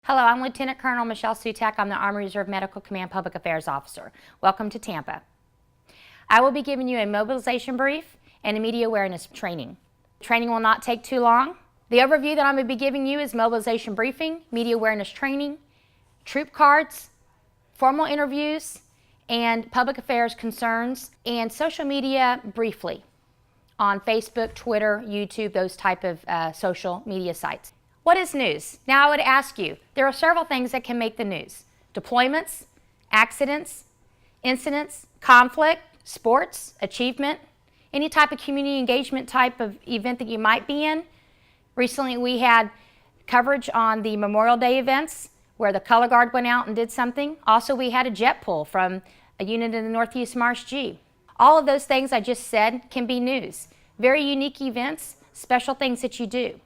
Hello, I'm Lieutenant Colonel Michelle Sutak. I'm the Army Reserve Medical Command Public Affairs Officer. Welcome to Tampa. I will be giving you a mobilization brief and a media awareness training. Training will not take too long. The overview that I'm going to be giving you is mobilization briefing, media awareness training, troop cards, formal interviews, and public affairs concerns, and social media briefly on Facebook, Twitter, YouTube, those type of social media sites. What is news? Now I would ask you, there are several things that can make the news. Deployments, accidents, incidents, conflict, sports, achievement, any type of community engagement type of event that you might be in. Recently we had coverage on the Memorial Day events where the color guard went out and did something. Also we had a jet pull from a unit in the Northeast Marsh G. All of those things I just said can be news. Very unique events, special things that you do.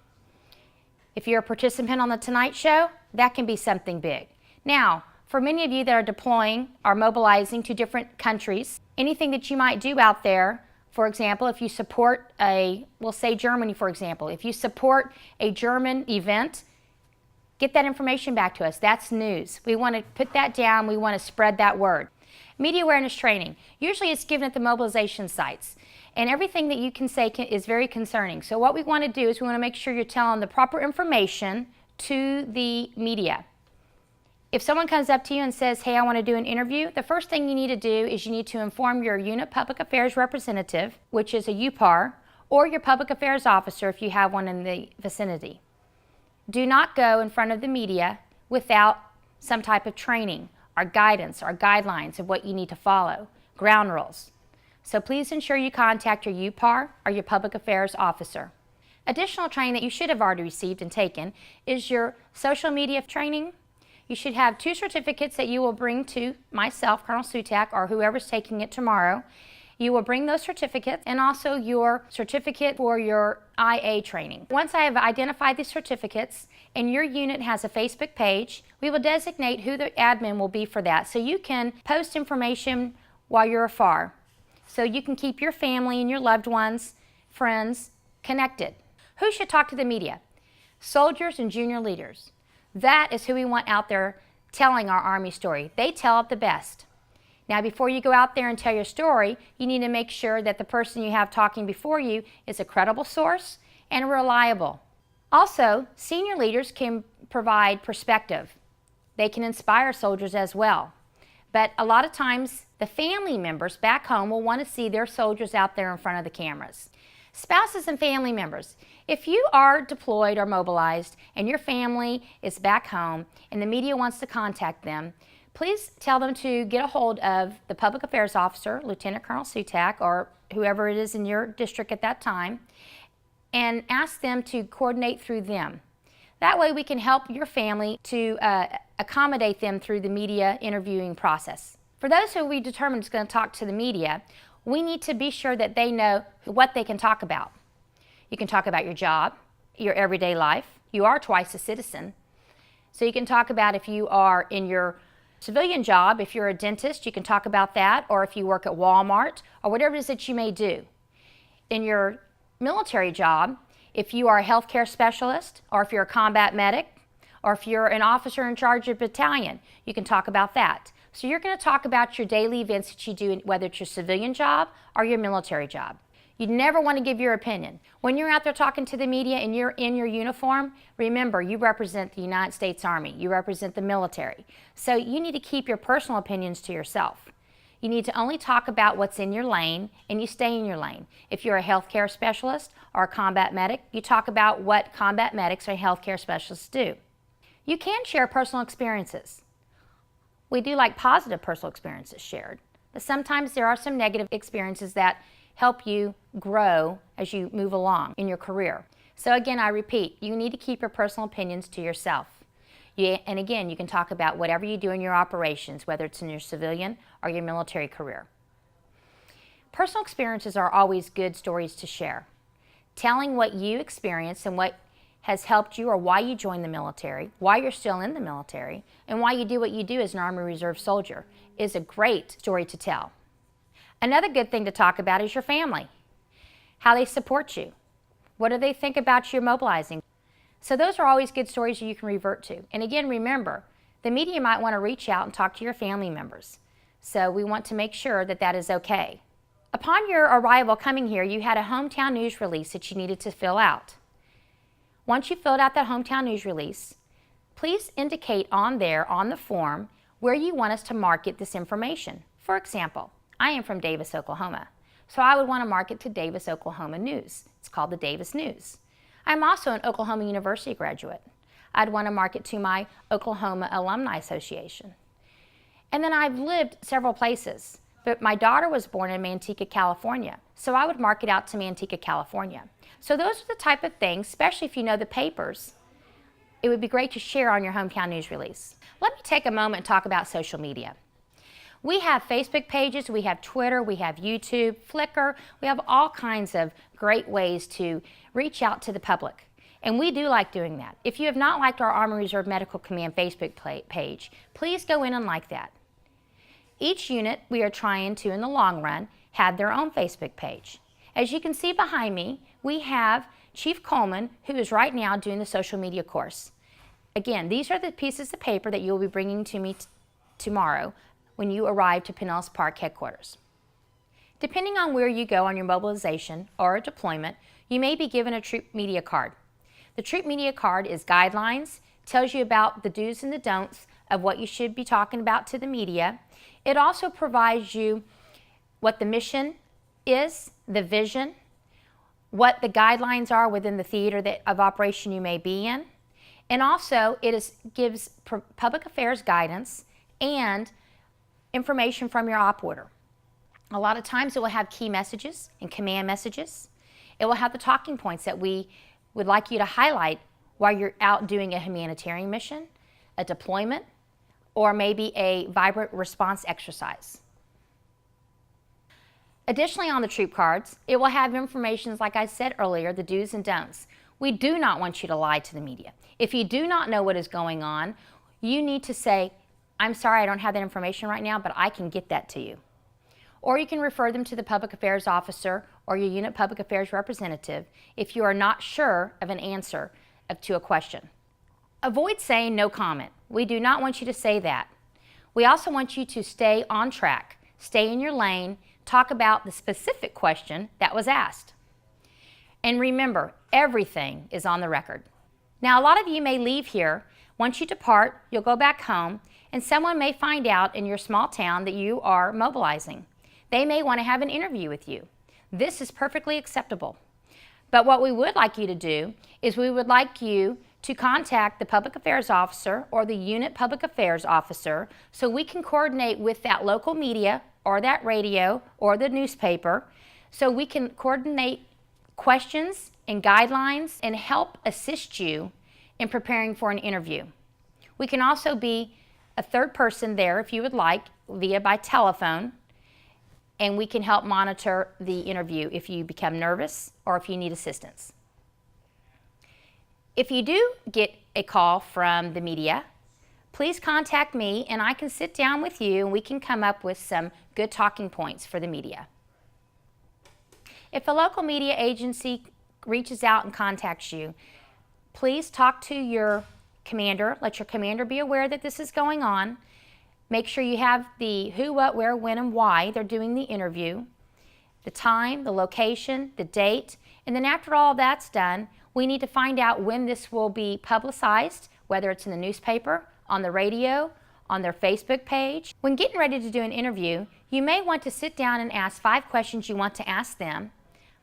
If you're a participant on the Tonight Show, that can be something big. Now, for many of you that are deploying or mobilizing to different countries, anything that you might do out there, for example, if you support we'll say Germany for example, if you support a German event, get that information back to us. That's news. We want to put that down. We want to spread that word. Media awareness training. Usually it's given at the mobilization sites. And everything that you can say is very concerning. So what we want to do is we want to make sure you're telling the proper information to the media. If someone comes up to you and says, hey, I want to do an interview, the first thing you need to do is you need to inform your unit public affairs representative, which is a UPAR, or your public affairs officer if you have one in the vicinity. Do not go in front of the media without some type of training or guidance or guidelines of what you need to follow, ground rules. So please ensure you contact your UPAR or your public affairs officer. Additional training that you should have already received and taken is your social media training. You should have 2 certificates that you will bring to myself, Colonel Sutak, or whoever's taking it tomorrow. You will bring those certificates and also your certificate for your IA training. Once I have identified these certificates and your unit has a Facebook page, we will designate who the admin will be for that so you can post information while you're afar. So you can keep your family and your loved ones, friends, connected. Who should talk to the media? Soldiers and junior leaders. That is who we want out there telling our Army story. They tell it the best. Now before you go out there and tell your story, you need to make sure that the person you have talking before you is a credible source and reliable. Also, senior leaders can provide perspective. They can inspire soldiers as well. But a lot of times, the family members back home will want to see their soldiers out there in front of the cameras. Spouses and family members, if you are deployed or mobilized and your family is back home and the media wants to contact them, please tell them to get a hold of the public affairs officer, Lieutenant Colonel Sutak, or whoever it is in your district at that time, and ask them to coordinate through them. That way we can help your family to accommodate them through the media interviewing process. For those who we determine is going to talk to the media, we need to be sure that they know what they can talk about. You can talk about your job, your everyday life. You are twice a citizen. So you can talk about if you are in your civilian job, if you're a dentist, you can talk about that, or if you work at Walmart, or whatever it is that you may do. In your military job, if you are a healthcare specialist, or if you're a combat medic, or if you're an officer in charge of a battalion, you can talk about that. So you're going to talk about your daily events that you do, whether it's your civilian job or your military job. You never want to give your opinion. When you're out there talking to the media and you're in your uniform, remember you represent the United States Army. You represent the military. So you need to keep your personal opinions to yourself. You need to only talk about what's in your lane, and you stay in your lane. If you're a healthcare specialist or a combat medic, you talk about what combat medics or healthcare specialists do. You can share personal experiences. We do like positive personal experiences shared, but sometimes there are some negative experiences that help you grow as you move along in your career. So again, I repeat, you need to keep your personal opinions to yourself. And again, you can talk about whatever you do in your operations, whether it's in your civilian or your military career. Personal experiences are always good stories to share. Telling what you experienced and what has helped you or why you joined the military, why you're still in the military, and why you do what you do as an Army Reserve soldier is a great story to tell. Another good thing to talk about is your family, how they support you. What do they think about you mobilizing? So those are always good stories you can revert to. And again, remember, the media might want to reach out and talk to your family members. So we want to make sure that that is okay. Upon your arrival coming here, you had a hometown news release that you needed to fill out. Once you filled out that hometown news release, please indicate on there, on the form, where you want us to market this information. For example, I am from Davis, Oklahoma, so I would want to market to Davis, Oklahoma News. It's called the Davis News. I'm also an Oklahoma University graduate. I'd want to market to my Oklahoma Alumni Association. And then I've lived several places, but my daughter was born in Manteca, California, so I would market out to Manteca, California. So those are the type of things, especially if you know the papers, it would be great to share on your hometown news release. Let me take a moment and talk about social media. We have Facebook pages, we have Twitter, we have YouTube, Flickr, we have all kinds of great ways to reach out to the public. And we do like doing that. If you have not liked our Army Reserve Medical Command Facebook page, please go in and like that. Each unit we are trying to, in the long run, have their own Facebook page. As you can see behind me, we have Chief Coleman, who is right now doing the social media course. Again, these are the pieces of paper that you'll be bringing to me tomorrow when you arrive to Pinellas Park headquarters. Depending on where you go on your mobilization or deployment, you may be given a troop media card. The troop media card is guidelines, tells you about the do's and the don'ts of what you should be talking about to the media. It also provides you what the mission is, the vision, what the guidelines are within the theater of operation you may be in. And also gives public affairs guidance and information from your op order. A lot of times it will have key messages and command messages. It will have the talking points that we would like you to highlight while you're out doing a humanitarian mission, a deployment, or maybe a vibrant response exercise. Additionally, on the troop cards, it will have information, like I said earlier, the do's and don'ts. We do not want you to lie to the media. If you do not know what is going on, you need to say, I'm sorry, I don't have that information right now, but I can get that to you. Or you can refer them to the public affairs officer or your unit public affairs representative if you are not sure of an answer to a question. Avoid saying no comment. We do not want you to say that. We also want you to stay on track, stay in your lane, talk about the specific question that was asked. And remember, everything is on the record. Now, a lot of you may leave here. Once you depart, you'll go back home, and someone may find out in your small town that you are mobilizing. They may want to have an interview with you. This is perfectly acceptable. But what we would like you to do is we would like you to contact the public affairs officer or the unit public affairs officer so we can coordinate with that local media or that radio or the newspaper so we can coordinate questions and guidelines and help assist you in preparing for an interview. We can also be a third person there if you would like by telephone, and we can help monitor the interview if you become nervous or if you need assistance. If you do get a call from the media, please contact me and I can sit down with you and we can come up with some good talking points for the media. If a local media agency reaches out and contacts you, please talk to your commander. Let your commander be aware that this is going on. Make sure you have the who, what, where, when, and why they're doing the interview, the time, the location, the date, and then after all that's done, we need to find out when this will be publicized, whether it's in the newspaper, on the radio, on their Facebook page. When getting ready to do an interview, you may want to sit down and ask 5 questions you want to ask them,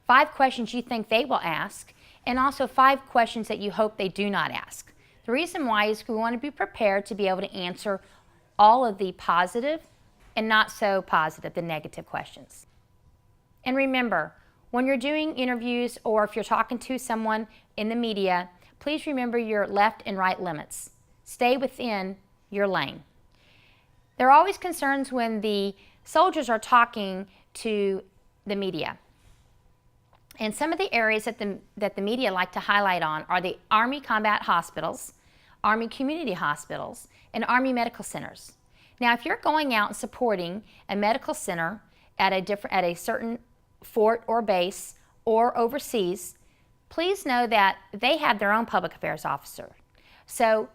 5 questions you think they will ask, and also 5 questions that you hope they do not ask. The reason why is we want to be prepared to be able to answer all of the positive and not so positive, the negative questions. And remember, when you're doing interviews or if you're talking to someone in the media, please remember your left and right limits. Stay within your lane. There are always concerns when the soldiers are talking to the media. And some of the areas that the media like to highlight on are the Army combat hospitals, Army community hospitals, and Army medical centers. Now, if you're going out and supporting a medical center at a certain fort or base or overseas, please know that they have their own public affairs officer. So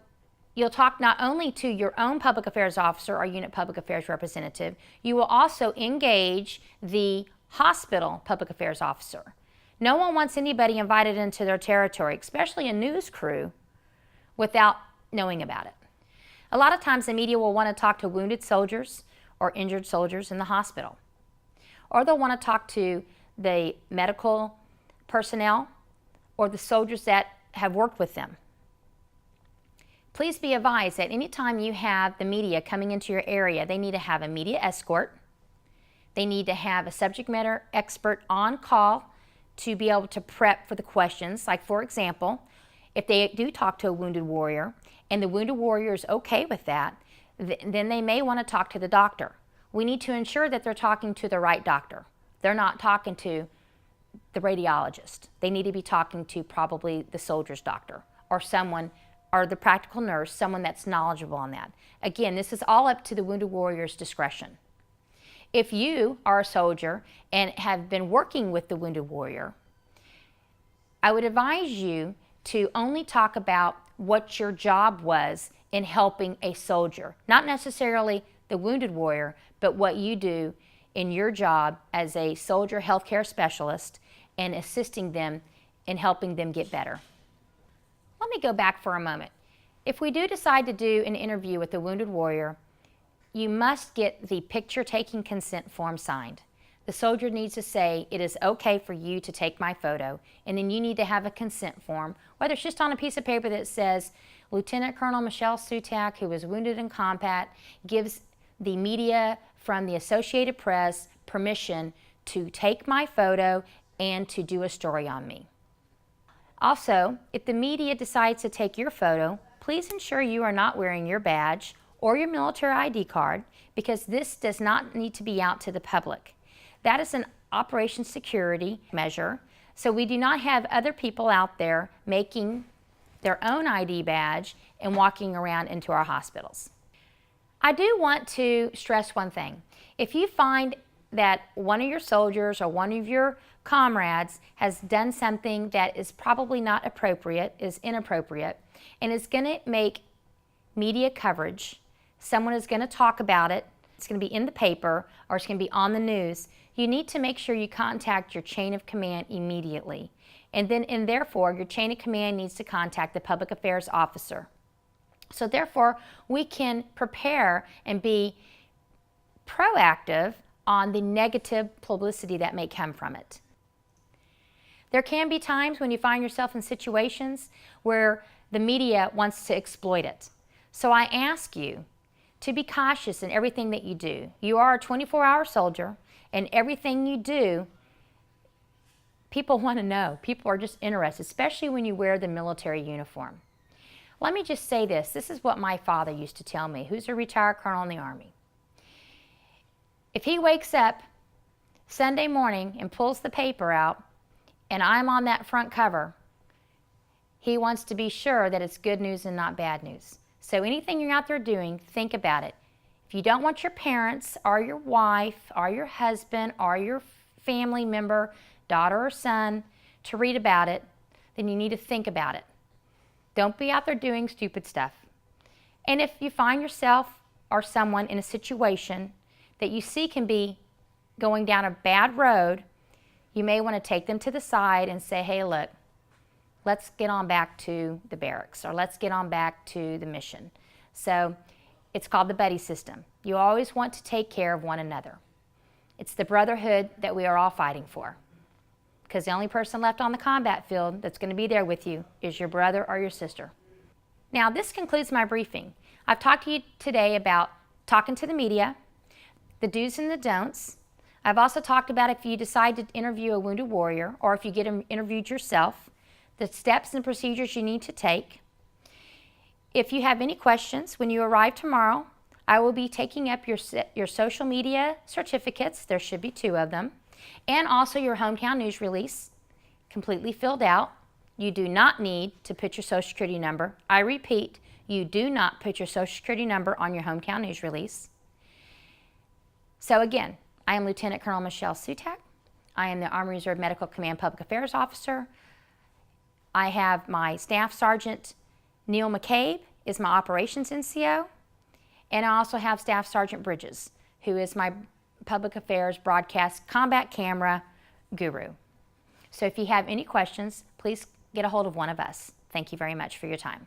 you'll talk not only to your own public affairs officer or unit public affairs representative, you will also engage the hospital public affairs officer. No one wants anybody invited into their territory, especially a news crew, without knowing about it. A lot of times the media will want to talk to wounded soldiers or injured soldiers in the hospital. Or they'll want to talk to the medical personnel or the soldiers that have worked with them. Please be advised that anytime you have the media coming into your area, they need to have a media escort. They need to have a subject matter expert on call to be able to prep for the questions. Like, for example, if they do talk to a wounded warrior and the wounded warrior is okay with that, then they may want to talk to the doctor. We need to ensure that they're talking to the right doctor. They're not talking to the radiologist. They need to be talking to probably the soldier's doctor or someone, or the practical nurse, someone that's knowledgeable on that. Again, this is all up to the wounded warrior's discretion. If you are a soldier and have been working with the wounded warrior, I would advise you to only talk about what your job was in helping a soldier, not necessarily the wounded warrior, but what you do in your job as a soldier healthcare specialist and assisting them in helping them get better. Let me go back for a moment. If we do decide to do an interview with the wounded warrior, you must get the picture-taking consent form signed. The soldier needs to say, it is okay for you to take my photo, and then you need to have a consent form, whether it's just on a piece of paper that says, Lieutenant Colonel Michelle Sutak, who was wounded in combat, gives the media from the Associated Press permission to take my photo and to do a story on me. Also, if the media decides to take your photo, please ensure you are not wearing your badge or your military ID card, because this does not need to be out to the public. That is an operation security measure, so we do not have other people out there making their own ID badge and walking around into our hospitals. I do want to stress one thing. If you find that one of your soldiers or one of your comrades has done something that is probably not appropriate, is inappropriate, and is going to make media coverage, someone is going to talk about it, it's going to be in the paper, or it's going to be on the news, you need to make sure you contact your chain of command immediately. And therefore, your chain of command needs to contact the public affairs officer. So therefore, we can prepare and be proactive on the negative publicity that may come from it. There can be times when you find yourself in situations where the media wants to exploit it. So I ask you to be cautious in everything that you do. You are a 24-hour soldier, and everything you do, people want to know. People are just interested, especially when you wear the military uniform. Let me just say this. This is what my father used to tell me, who's a retired colonel in the Army. If he wakes up Sunday morning and pulls the paper out, and I'm on that front cover, he wants to be sure that it's good news and not bad news. So anything you're out there doing, think about it. If you don't want your parents or your wife or your husband or your family member, daughter or son, to read about it, then you need to think about it. Don't be out there doing stupid stuff. And if you find yourself or someone in a situation that you see can be going down a bad road, you may want to take them to the side and say, hey, look, let's get on back to the barracks, or let's get on back to the mission. So it's called the buddy system. You always want to take care of one another. It's the brotherhood that we are all fighting for, because the only person left on the combat field that's going to be there with you is your brother or your sister. Now, this concludes my briefing. I've talked to you today about talking to the media, the do's and the don'ts. I've also talked about if you decide to interview a wounded warrior, or if you get interviewed yourself, the steps and procedures you need to take. If you have any questions, when you arrive tomorrow, I will be taking up your social media certificates. There should be 2 of them. And also your hometown news release, completely filled out. You do not need to put your social security number. I repeat, you do not put your social security number on your hometown news release. So again, I am Lieutenant Colonel Michelle Sutak. I am the Army Reserve Medical Command Public Affairs Officer, I have my Staff Sergeant Neil McCabe is my Operations NCO, and I also have Staff Sergeant Bridges, who is my Public Affairs Broadcast Combat Camera Guru. So if you have any questions, please get a hold of one of us. Thank you very much for your time.